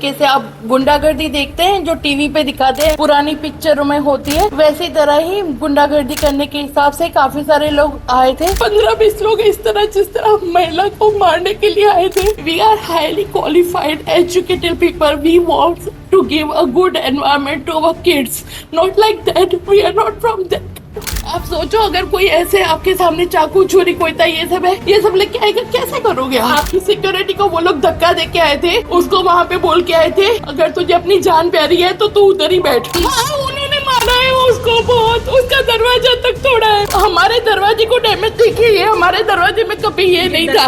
तरीके से आप गुंडागर्दी देखते हैं जो टीवी पे दिखाते हैं, पुरानी पिक्चरों में होती है, वैसी तरह ही गुंडागर्दी करने के हिसाब से काफी सारे लोग आए थे। 15-20 लोग इस तरह जिस तरह महिला को मारने के लिए आए थे। We are highly qualified educated people, we want to give a good environment to our kids, not like that, we are not from that। आप सोचो अगर कोई ऐसे आपके सामने चाकू छुरी कोयता ये सब है, ये सब लेके आएगा, कैसे करोगे आप? सिक्योरिटी को वो लोग धक्का दे के आए थे, उसको वहाँ पे बोल के आए थे अगर तुझे अपनी जान प्यारी है तो तू उधर ही बैठ। उन्होंने मारा है उसको बहुत, उसका दरवाजा तक तोड़ा है। हमारे दरवाजे को डैमेज देखिए, हमारे दरवाजे में कभी ये नहीं था।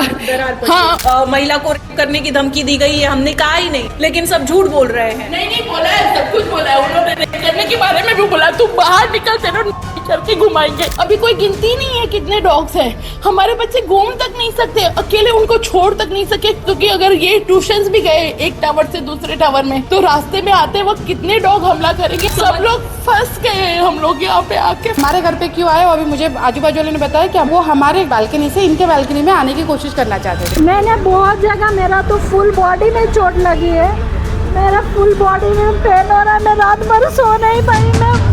हाँ, महिला को रेप करने की धमकी दी गई है, हमने कहा ही नहीं, लेकिन सब झूठ बोल रहे हैं। नहीं बोला है, सब कुछ बोला है उन्होंने, रेप करने के बारे में भी बोला। तू बाहर निकल, तेरे करके घुमाएंगे। अभी कोई गिनती नहीं है कितने डॉग्स हैं। हमारे बच्चे घूम तक नहीं सकते, अकेले उनको छोड़ तक नहीं सके, क्योंकि अगर ये ट्यूशंस भी गए एक टावर से दूसरे टावर में, तो रास्ते में आते वक्त कितने डॉग हमला करेंगे। सब लोग फंस गए, हम लोग यहाँ पे आके। हमारे घर पे क्यों आए, अभी मुझे आजू बाजू वाले ने बताया कि वो हमारे बालकनी से इनके बालकनी में आने की कोशिश करना चाहते थे। मैंने बहुत जगह, मेरा तो फुल बॉडी में चोट लगी है, मेरा फुल बॉडी में पेन हो रहा है, मैं रात भर सो नहीं पाई। मैं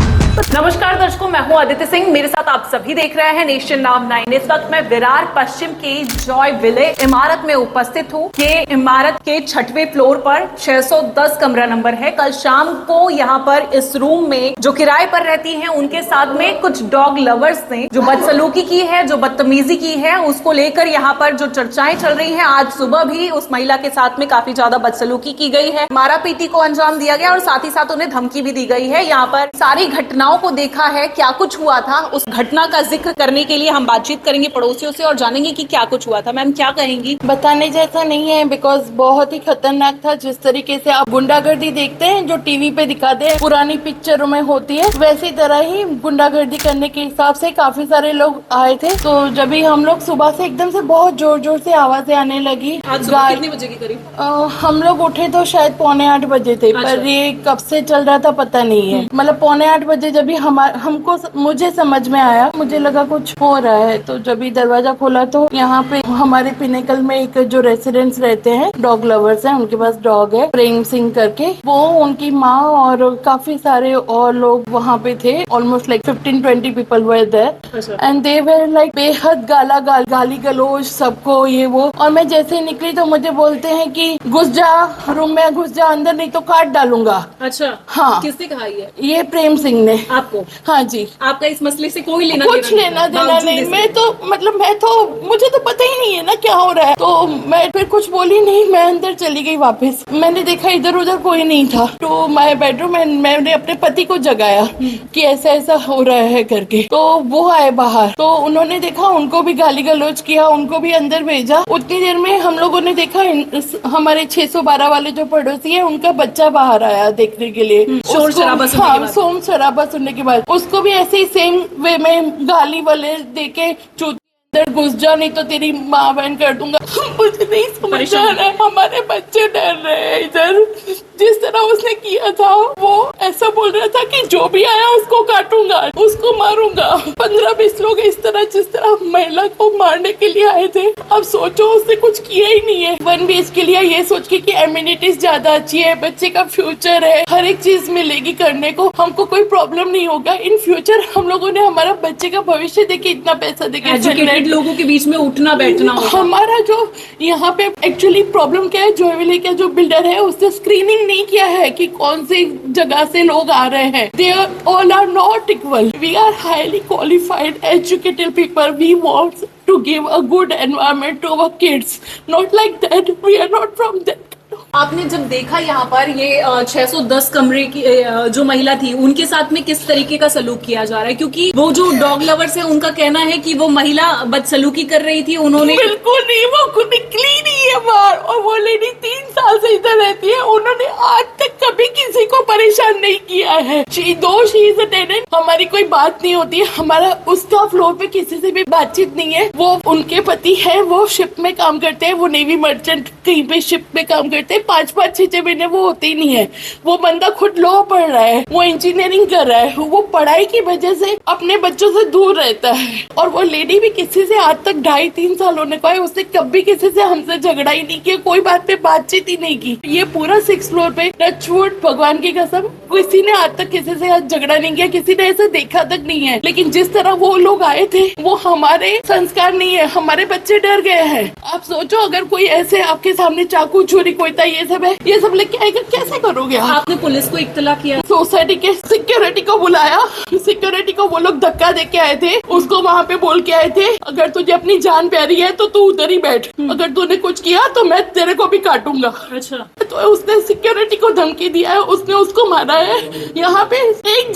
नमस्कार दर्शकों, मैं हूं आदित्य सिंह, मेरे साथ आप सभी देख रहे हैं नेशन नाउ 9। इस वक्त मैं विरार पश्चिम के जॉय विले इमारत में उपस्थित हूं। ये इमारत के 6वें फ्लोर पर 610 कमरा नंबर है। कल शाम को यहाँ पर इस रूम में जो किराए पर रहती हैं उनके साथ में कुछ डॉग लवर्स ने जो बदसलूकी की है, जो बदतमीजी की है, उसको लेकर यहाँ पर जो चर्चाएं चल रही है। आज सुबह भी उस महिला के साथ में काफी ज्यादा बदसलूकी की गई है, मारा पीटी को अंजाम दिया गया और साथ ही साथ उन्हें धमकी भी दी गई है। यहाँ पर सारी घटनाओं को देखा है, क्या कुछ हुआ था, उस घटना का जिक्र करने के लिए हम बातचीत करेंगे पड़ोसियों से और जानेंगे कि क्या कुछ हुआ था। मैम क्या कहेंगी? बताने जैसा नहीं है, बिकॉज बहुत ही खतरनाक था। जिस तरीके से आप गुंडागर्दी देखते हैं जो टीवी पे दिखाते हैं, पुरानी पिक्चरों में होती है, वैसी तरह ही गुंडागर्दी करने के हिसाब से काफी सारे लोग आए थे। तो जब भी हम लोग सुबह से एकदम से बहुत जोर जोर से आवाजें आने लगी। कितने बजे की करीब? हम लोग उठे तो शायद 7:45 बजे थे। अच्छा। पर ये कब से चल रहा था पता नहीं है। मतलब 7:45 बजे जब भी मुझे समझ में आया, मुझे लगा कुछ हो रहा है, तो जब भी दरवाजा खोला तो यहाँ पे हमारे पिनेकल में एक जो रेसिडेंट्स रहते हैं, डॉग लवर्स हैं, उनके पास डॉग है प्रेम सिंह करके, वो उनकी माँ और काफी सारे और लोग वहाँ पे थे। Almost like 15-20 people were there and they were like बेहद गाली गलोच सबको, ये वो। और मैं जैसे ही निकली तो मुझे बोलते हैं कि घुस जा रूम में, घुस जा अंदर, नहीं तो काट डालूंगा। अच्छा, हाँ। किसने कहा ये प्रेम सिंह ने। आपको? हाँ जी। आपका इस मसले से कोई कुछ लेना देना नहीं। मैं तो मुझे तो पता ही नहीं है ना क्या हो रहा है, तो मैं फिर कुछ बोली नहीं, मैं अंदर चली गई वापस। मैंने देखा इधर उधर कोई नहीं था, तो माय बेडरूम में मैंने अपने पति को जगाया कि ऐसा ऐसा हो रहा है करके। तो वो आए बाहर, तो उन्होंने देखा, उनको भी गाली गलौज किया, उनको भी अंदर भेजा। उतनी देर में हम लोगों ने देखा हमारे 612 वाले जो पड़ोसी है, उनका बच्चा बाहर आया देखने के लिए। शोर शराबा सुनने के बाद उसको भी ऐसे ही सेम वे में गाली वाले देके अंदर घुस जा, नहीं तो तेरी माँ बहन कर दूंगा। मुझे नहीं समझ आ रहा है, हमारे बच्चे डर रहे हैं इधर। जिस तरह उसने किया था, वो ऐसा बोल रहा था कि जो भी आया उसको काटूंगा, उसको मारूंगा। 15-20 लोग इस तरह जिस तरह महिला को मारने के लिए आए थे। अब सोचो, उसने कुछ किया ही नहीं है। 1 BHK के लिए ये सोच के कि एम्यूनिटीज ज्यादा अच्छी है, बच्चे का फ्यूचर है, हर एक चीज मिलेगी करने को, हमको कोई प्रॉब्लम नहीं होगा इन फ्यूचर। हम लोगों ने हमारा बच्चे का भविष्य देके इतना पैसा देके लोगों के बीच में उठना बैठना होगा। हमारा जो यहाँ पे एक्चुअली प्रॉब्लम क्या है, जोविले का जो बिल्डर है उसने स्क्रीनिंग नहीं किया है कि कौन सी जगह से लोग आ रहे हैं। They all are not equal. We are highly qualified, educated people. We want to give a good environment to our kids. Not like that. We are not from that. आपने जब देखा यहाँ पर ये 610 कमरे की जो महिला थी, उनके साथ में किस तरीके का सलूक किया जा रहा है? क्योंकि वो जो डॉग लवर्स है उनका कहना है कि वो महिला बदसलूकी कर रही थी, उन्होंने बिल्कुल नहीं, वो खुद निकली नहीं है बाहर। और वो लेडी 3 साल से इधर रहती है, उन्होंने आज तक कभी किसी को परेशान नहीं किया है। शी इज अ टेनेंट, हमारी कोई बात नहीं होती है, हमारा उसका फ्लोर पे किसी से भी बातचीत नहीं है। वो उनके पति है, वो शिप में काम करते हैं, वो नेवी मर्चेंट कहीं पे शिप में काम करते हैं। 5-5, 6-6 महीने वो होते ही नहीं है। वो बंदा खुद लॉ पढ़ रहा है, वो इंजीनियरिंग कर रहा है, वो पढ़ाई की वजह से अपने बच्चों से दूर रहता है। और वो लेडी भी किसी से आज तक 2.5-3 साल होने को है, उसने कभी किसी से हमसे झगड़ा ही नहीं किया, कोई बात पे बातचीत ही नहीं की। ये पूरा 6th फ्लोर पे टचवुड भगवान की कसम किसी ने आज तक किसी से झगड़ा नहीं किया, किसी ने ऐसा देखा तक नहीं है। लेकिन जिस तरह वो लोग आए थे वो हमारे संस्कार नहीं है, हमारे बच्चे डर गए हैं। आप सोचो अगर कोई ऐसे आपके सामने चाकू छुरी कोयता ये सब है, ये सब लेके आएगा, कैसे करोगे आप? आपने पुलिस को इत्तला किया? सोसाइटी के सिक्योरिटी को बुलाया, सिक्योरिटी को वो लोग धक्का दे के आए थे, उसको वहाँ पे बोल के आए थे अगर तुझे अपनी जान प्यारी है तो तू उधर ही बैठ, अगर तूने कुछ किया तो मैं तेरे को भी काटूंगा। अच्छा, तो उसने सिक्योरिटी को धमकी दिया है, उसने उसको मारा है। यहाँ पे एक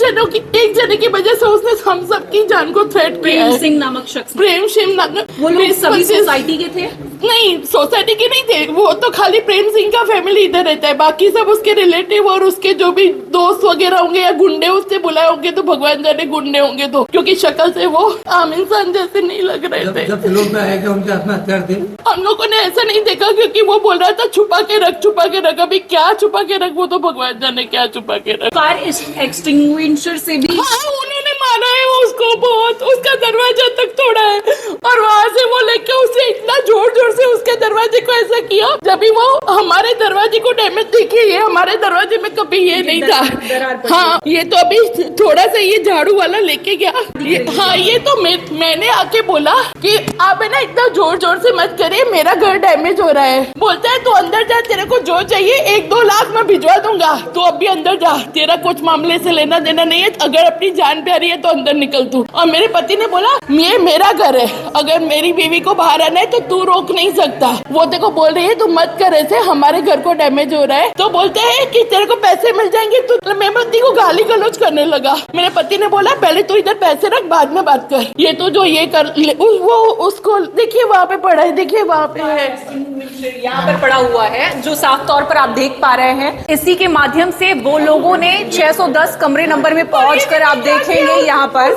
जने की वजह से उसने हम सबकी जान को थ्रेट किया है। प्रेम सिंह नामक शख्स, प्रेम सिंह नामक, वो लोग सभी सोसाइटी के थे? नहीं, सोसाइटी के नहीं थे, वो तो खाली प्रेम सिंह का फैमिली इधर रहता है, बाकी सब उसके रिलेटिव और उसके जो भी दोस्त वगैरह होंगे या गुंडे उससे बुलाए होंगे, तो भगवान जाने गुंडे होंगे तो, क्योंकि शक्ल से वो आम इंसान जैसे नहीं लग रहे थे। जब लोग में आए कि उनके हाथ में हथियार थे, हम लोगों ने ऐसा नहीं देखा क्योंकि वो बोल रहा था छुपा के रख, छुपा के रख। अभी क्या छुपा के रख, वो तो भगवान जाने क्या छुपा के रख। फायर एक्सटिंग्विशर से भी हाँ, उन्होंने मारा है उसको बहुत, उसका दरवाजा तक तोड़ा है और वहाँ से वो लेके उसे इतना जोर जोर से उसके दरवाजे को ऐसा किया, जब भी वो हमारे दरवाजे को डैमेज देखिए, ये हमारे दरवाजे में कभी ये नहीं था। हाँ, ये तो अभी थोड़ा सा ये झाड़ू वाला लेके गया। हाँ, ये तो मैंने आके बोला कि आप है ना इतना जोर जोर से मत करिए, मेरा घर डैमेज हो रहा है। बोलता है तू अंदर जा, तेरे को जो चाहिए 1-2 लाख मैं भिजवा दूंगा, तो अभी अंदर जा, तेरा कुछ मामले से लेना देना नहीं है, अगर अपनी जान प्यारी है तो अंदर निकल तू। और मेरे पति ने बोला ये मेरा घर है, अगर मेरी बीवी को बाहर आना है तो तू रोक नहीं सकता। वो देखो बोल रही है तू मत कर ऐसे, हमारे घर को डैमेज हो रहा है। तो बोलते हैं कि तेरे को पैसे मिल जाएंगे, तो मेरे पति को गाली गलौज करने लगा। मेरे पति ने बोला पहले तो इधर पैसे रख, बाद में बात कर। ये तो जो ये कर वो उसको देखिए वहाँ पे पड़ा है, देखिए वहाँ पे है, यहाँ पर पड़ा हुआ है, जो साफ तौर पर आप देख पा रहे हैं। इसी के माध्यम से वो लोगों ने 610 कमरे नंबर में पहुंचकर आप देखेंगे यहाँ पर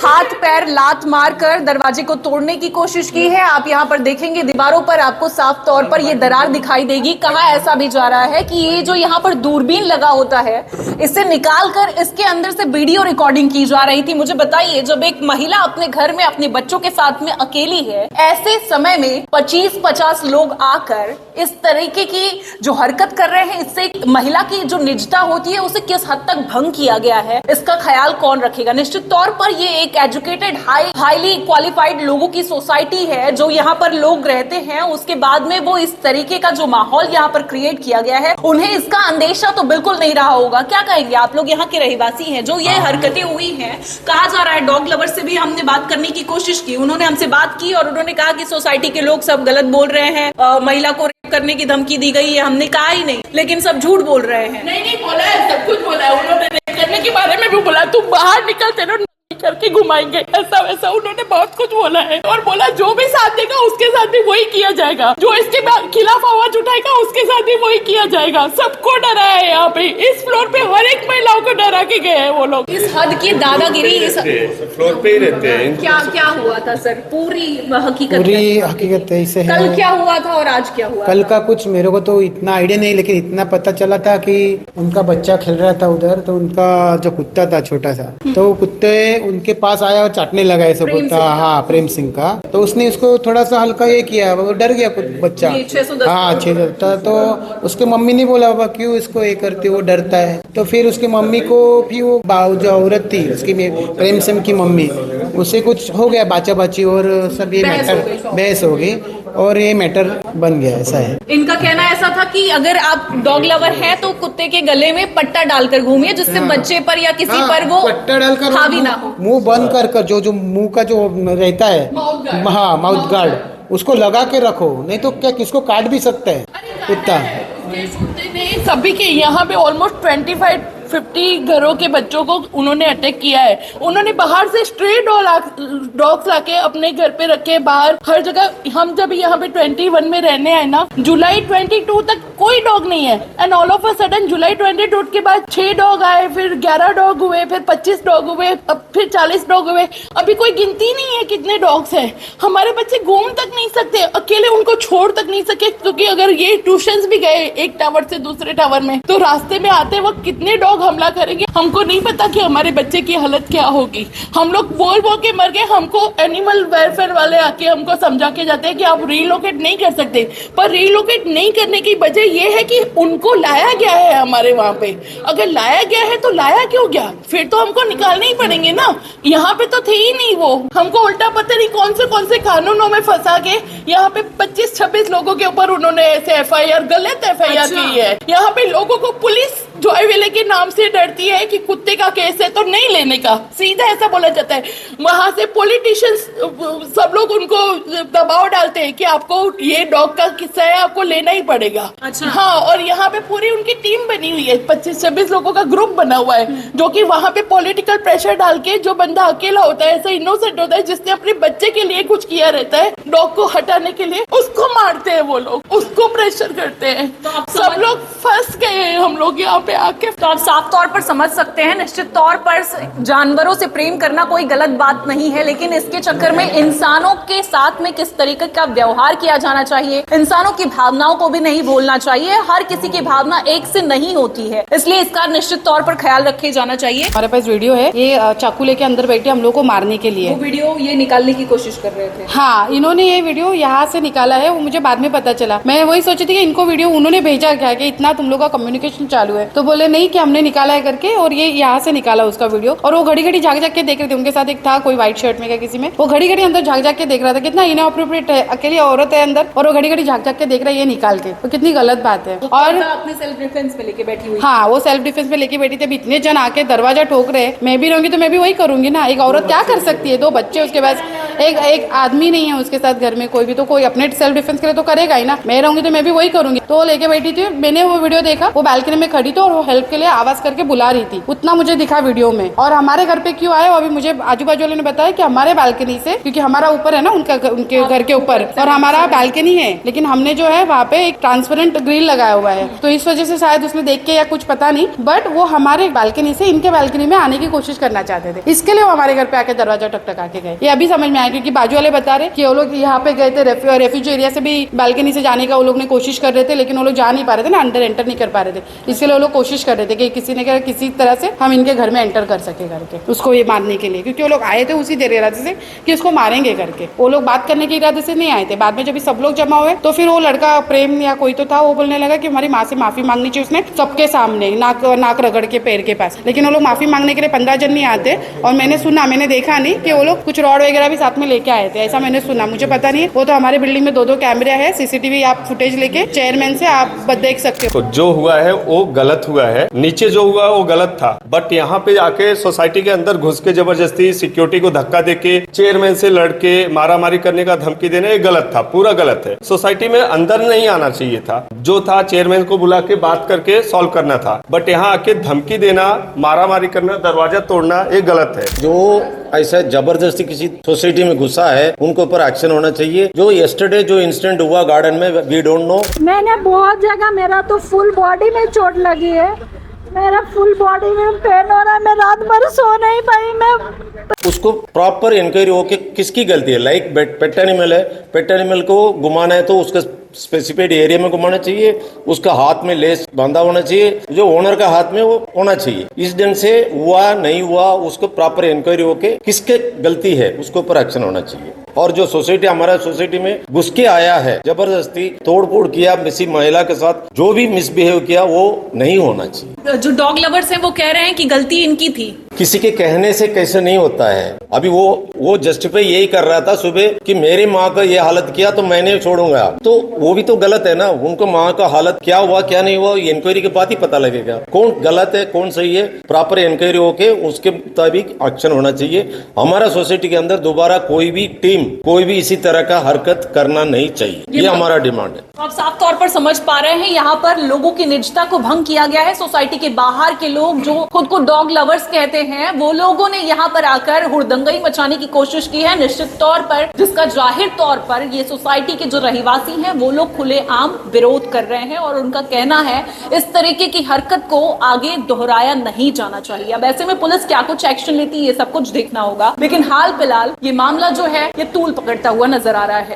हाथ पैर लात मार कर दरवाजे को तोड़ने की कोशिश की है। आप यहाँ पर देखेंगे दीवारों पर आपको साफ तौर पर ये दरार दिखाई देगी। कहा ऐसा भी जा रहा है कि ये जो यहाँ पर दूरबीन लगा होता है, इसे निकाल कर इसके अंदर से वीडियो रिकॉर्डिंग की जा रही थी। मुझे बताइए, जब एक महिला अपने घर में अपने बच्चों के साथ में अकेली है, ऐसे समय में 25-50 लोग आकर इस तरीके की जो हरकत कर रहे हैं, इससे एक महिला की जो निजता होती है उसे किस हद तक भंग किया गया है, इसका ख्याल कौन रखेगा। निश्चित तौर पर ये एक एजुकेटेड हाईली क्वालिफाइड लोगों की सोसाइटी है, जो यहाँ पर लोग रहते हैं, उसके बाद में वो इस तरीके का जो माहौल यहाँ पर क्रिएट किया गया है, उन्हें इसका अंदेशा तो बिल्कुल नहीं रहा होगा। क्या कहेंगे आप लोग, यहाँ के रहवासी हैं, जो ये हरकतें हुई हैं। कहा जा रहा है, डॉग लवर से भी हमने बात करने की कोशिश की, उन्होंने हमसे बात की और उन्होंने कहा कि सोसाइटी के लोग सब गलत बोल रहे हैं, महिला को रेप करने की धमकी दी गई है। हमने कहा ही नहीं, लेकिन सब झूठ बोल रहे हैं। नहीं बोला है, सब कुछ बोला है उन्होंने, रेप करने के बारे में भी बोला, तू बाहर निकल, तेरे करके घुमाएंगे, ऐसा वैसा उन्होंने बहुत कुछ बोला है। और बोला जो भी साथ देगा उसके साथ भी वही किया जाएगा, जो इसके खिलाफ आवाज उठाएगा उसके साथ भी वही किया जाएगा। सबको डरा है यहाँ पे, इस फ्लोर पे हर एक महिलाओं को डरा के गए हैं वो लोग। इस हद की दादागिरी इस फ्लोर पे ही रहते हैं। क्या हुआ था सर, पूरी हकीकत ऐसे है। कल क्या हुआ था और आज क्या हुआ? कल का कुछ मेरे को तो इतना आइडिया नहीं, लेकिन इतना पता चला था कि उनका बच्चा खेल रहा था उधर, तो उनका जो कुत्ता था छोटा सा, तो कुत्ते उनके पास आया और चाटने लगा ऐसा कुत्ता। हाँ, प्रेम सिंह का। तो उसने उसको थोड़ा सा हल्का ये किया, वो डर गया बच्चा। हाँ, 6 तो उसके मम्मी ने बोला बाबा क्यों इसको ये करते, वो डरता है। तो फिर उसकी मम्मी को फिर वो जो औरत थी उसकी प्रेम सिंह की मम्मी, उससे कुछ हो गया बाचा बाची और सब ये मैटर बहस हो गई और ये मैटर बन गया। ऐसा है, इनका कहना ऐसा था कि अगर आप डॉग लवर हैं तो कुत्ते के गले में पट्टा डालकर घूमिए, जिससे बच्चे पर या किसी पर वो पट्टा डालकर हावी ना हो। मुंह बंद कर जो मुंह का जो रहता है, हाँ माउथ गार्ड, उसको लगा के रखो, नहीं तो क्या किसको काट भी सकता है कुत्ता। सभी के यहाँ पे ऑलमोस्ट 50 घरों के बच्चों को उन्होंने अटैक किया है। उन्होंने बाहर से स्ट्रे डॉग्स लाके अपने घर पे रखे, बाहर हर जगह। हम जब यहाँ पे 21 में रहने आए ना, जुलाई 22 तक कोई डॉग नहीं है, and all of a sudden जुलाई 22 के बाद 6 डॉग आए, फिर 11 डॉग हुए, फिर 25 डॉग हुए, अब फिर 40 डॉग हुए। अभी कोई गिनती नहीं है कितने डॉग्स हैं। हमारे बच्चे घूम तक नहीं सकते, अकेले उनको छोड़ तक नहीं सके, क्योंकि अगर ये ट्यूशंस भी गए एक टावर से दूसरे टावर में, तो रास्ते में आते वक्त कितने डॉग हमला करेंगे, हमको नहीं पता कि हमारे बच्चे की हालत क्या होगी। हम लोग बोल के मर गए। हमको एनिमल वेलफेयर वाले आके हमको समझा के जाते हैं कि आप रीलोकेट नहीं कर सकते, पर रीलोकेट नहीं करने की वजह ये है कि उनको लाया गया है हमारे वहाँ पे। अगर लाया गया है तो लाया क्यों गया? फिर तो हमको निकालने ही पड़ेंगे ना। यहाँ पे तो थे ही नहीं वो। हमको उल्टा पता नहीं कौन से कानूनों में फंसा के यहाँ पे 25-26 लोगों के ऊपर उन्होंने ऐसे FIR, गलत FIR की है। यहाँ पे लोगों को पुलिस जॉय विले के नाम से डरती है कि कुत्ते का केस है तो नहीं लेने का, सीधा ऐसा बोला जाता है। वहां से पॉलिटिशियंस सब लोग उनको दबाव डालते हैं कि आपको ये डॉग का किस्सा है, आपको लेना ही पड़ेगा। अच्छा। हाँ, और यहाँ पे पूरी उनकी टीम बनी हुई है, 25-26 लोगों का ग्रुप बना हुआ है, जो कि वहां पे पॉलिटिकल प्रेशर डाल के, जो बंदा अकेला होता है, ऐसा इनोसेंट होता है, जिसने अपने बच्चे के लिए कुछ किया रहता है, डॉग को हटाने के लिए, उसको मारते हैं वो लोग, उसको प्रेशर करते हैं। सब लोग फंस गए हैं हम लोग यहाँ पे आके। तो आप साफ तौर पर समझ सकते हैं, निश्चित तौर पर जानवरों से प्रेम करना कोई गलत बात नहीं है, लेकिन इसके चक्कर में इंसानों के साथ में किस तरीके का व्यवहार किया जाना चाहिए, इंसानों की भावनाओं को भी नहीं भूलना चाहिए। हर किसी की भावना एक से नहीं होती है, इसलिए इसका निश्चित तौर पर ख्याल रखे जाना चाहिए। हमारे पास वीडियो है, ये चाकू लेके अंदर बैठे हम लोग को मारने के लिए। वो वीडियो ये निकालने की कोशिश कर रहे थे। हाँ, इन्होंने ये वीडियो यहाँ से निकाला है, वो मुझे बाद में पता चला। मैं वही सोची थी कि इनको वीडियो उन्होंने भेजा क्या कि इतना तुम लोग का कम्युनिकेशन चालू है, तो बोले नहीं कि हमने निकाला है करके, और ये यहाँ से निकाला उसका वीडियो। और वो घड़ी घड़ी झाक झाक के देख रहे थे, उनके साथ एक था कोई व्हाइट शर्ट में क्या किसी में, वो घड़ी घड़ी अंदर झाक झाक के देख रहा था। कितना इनअप्रोप्रिएट है, अकेली औरत है अंदर और वो घड़ी घड़ी झाक झाक के देख रहा है ये निकाल के, तो कितनी गलत बात है। और अपने सेल्फ डिफेंस में लेके बैठी हुई। हाँ, वो सेल्फ डिफेंस में लेके बैठी थी। अब इतने जन आके दरवाजा ठोक रहे हैं, मैं भी रहूंगी तो मैं भी वही करूंगी ना। एक औरत क्या कर सकती है? 2 बच्चे उसके पास, एक आदमी नहीं है उसके साथ घर में कोई भी, तो कोई अपने सेल्फ डिफेंस के लिए तो करेगा ही ना। मैं रहूंगी तो मैं भी वही करूंगी। तो वो लेके बैठी थी, मैंने वो वीडियो देखा, वो बालकनी में खड़ी थी और वो हेल्प के लिए आवाज करके बुला रही थी, उतना मुझे दिखा वीडियो में। और हमारे घर पे क्यों आए वो अभी मुझे आजू बाजू वालों ने बताया कि हमारे बालकनी से, क्योंकि हमारा ऊपर है ना उनके घर के ऊपर, और हमारा बालकनी है, लेकिन हमने जो है वहाँ पे एक ट्रांसपेरेंट ग्रिल लगाया हुआ है, तो इस वजह से शायद उसने देख के या कुछ पता नहीं, बट वो हमारे बालकनी से इनके बालकनी में आने की कोशिश करना चाहते थे। इसके लिए वो हमारे घर पे आके दरवाजा टकटका के गए। ये अभी समझ में आया, क्योंकि बाजू वाले बता रहे कि वो लोग यहाँ पे गए थे, रेफ्यूजी एरिया से भी बालकनी से जाने का वो लोग ने कोशिश कर रहे थे, लेकिन वो लोग जा नहीं पा रहे थे ना, अंदर एंटर नहीं कर पा रहे थे। इसके लिए वो लोग कोशिश कर रहे थे कि किसी तरह से हम इनके घर में एंटर कर सके करके, उसको ये मारने के लिए, क्योंकि वो लोग आए थे उसी इरादे से कि उसको मारेंगे करके। वो लोग बात करने के इरादे से नहीं आए थे। बाद में जब सब लोग जमा हुए तो फिर वो लड़का प्रेम या कोई तो था, वो बोलने लगा कि हमारी माँ से माफी मांगनी चाहिए उसने, सबके सामने नाक रगड़ के पैर के पास। लेकिन वो लोग माफी मांगने के लिए 15 जन नहीं आते, और मैंने देखा नहीं कि वो लोग कुछ रॉड वगैरह भी साथ में लेके आए थे, ऐसा मैंने सुना, मुझे पता नहीं। वो तो हमारे बिल्डिंग में 2 कैमरे है, CCTV आप फुटेज लेके चेयरमैन से आप देख सकते हो। तो जो हुआ है वो गलत हुआ है, नीचे जो हुआ वो गलत था, बट यहाँ पे आके सोसाइटी के अंदर घुस के जबरदस्ती सिक्योरिटी को धक्का देके चेयरमैन से लड़के मारामारी करने का धमकी देना ये गलत था, पूरा गलत है। सोसाइटी में अंदर नहीं आना चाहिए था, जो था चेयरमैन को बुला के बात करके सॉल्व करना था, बट यहाँ आके धमकी देना, मारामारी करना, दरवाजा तोड़ना ये गलत है। जो ऐसा जबरदस्ती किसी सोसाइटी में घुसा है उनके ऊपर एक्शन होना चाहिए। जो यस्टरडे जो इंसिडेंट हुआ गार्डन में, वी डोंट नो, मैंने बहुत जगह, मेरा तो फुल बॉडी में चोट लगी है, मेरा फुल बॉडी में पेन हो रहा है, मैं रात भर सो नहीं पाई। मैं उसको प्रॉपर इंक्वायरी हो कि किसकी गलती है। लाइक पेट एनिमल है, पेट एनिमल को घुमाना है तो उसका स्पेसिफिक एरिया में घुमाना चाहिए, उसका हाथ में लेस बांधा होना चाहिए, जो ओनर का हाथ में वो होना चाहिए। इस ढंग से हुआ नहीं हुआ उसको प्रॉपर इंक्वायरी होके किसके गलती है उसके ऊपर एक्शन होना चाहिए। और जो सोसाइटी, हमारा सोसाइटी में घुस के आया है, जबरदस्ती तोड़ फोड़ किया, किसी महिला के साथ जो भी मिसबिहेव किया, वो नहीं होना चाहिए। जो डॉग लवर्स हैं वो कह रहे हैं कि गलती इनकी थी। किसी के कहने से कैसे नहीं होता है। अभी वो जस्टिफाई यही कर रहा था सुबह कि मेरी माँ का ये हालत किया तो मैं नहीं छोड़ूंगा, तो वो भी तो गलत है ना। उनको माँ का हालत क्या हुआ क्या नहीं हुआ इंक्वायरी के बाद ही पता लगेगा कौन गलत है कौन सही है। प्रॉपर इंक्वायरी होके उसके मुताबिक एक्शन होना चाहिए। हमारा सोसाइटी के अंदर दोबारा कोई भी टीम टीम कोई भी इसी तरह का हरकत करना नहीं चाहिए, ये हमारा डिमांड है। तो आप साफ तौर पर समझ पा रहे हैं यहाँ पर लोगों की निजता को भंग किया गया है। सोसाइटी के बाहर के लोग जो खुद को डॉग लवर्स कहते हैं, वो लोगों ने यहाँ पर आकर हुड़दंगई मचाने की कोशिश की है निश्चित तौर पर, जिसका जाहिर तौर पर ये सोसाइटी के जो रहवासी हैं वो लोग खुलेआम विरोध कर रहे हैं और उनका कहना है इस तरीके की हरकत को आगे दोहराया नहीं जाना चाहिए। अब ऐसे में पुलिस क्या कुछ एक्शन लेती है ये सब कुछ देखना होगा, लेकिन हाल फिलहाल ये मामला जो है ये तूल पकड़ता हुआ नजर आ रहा है।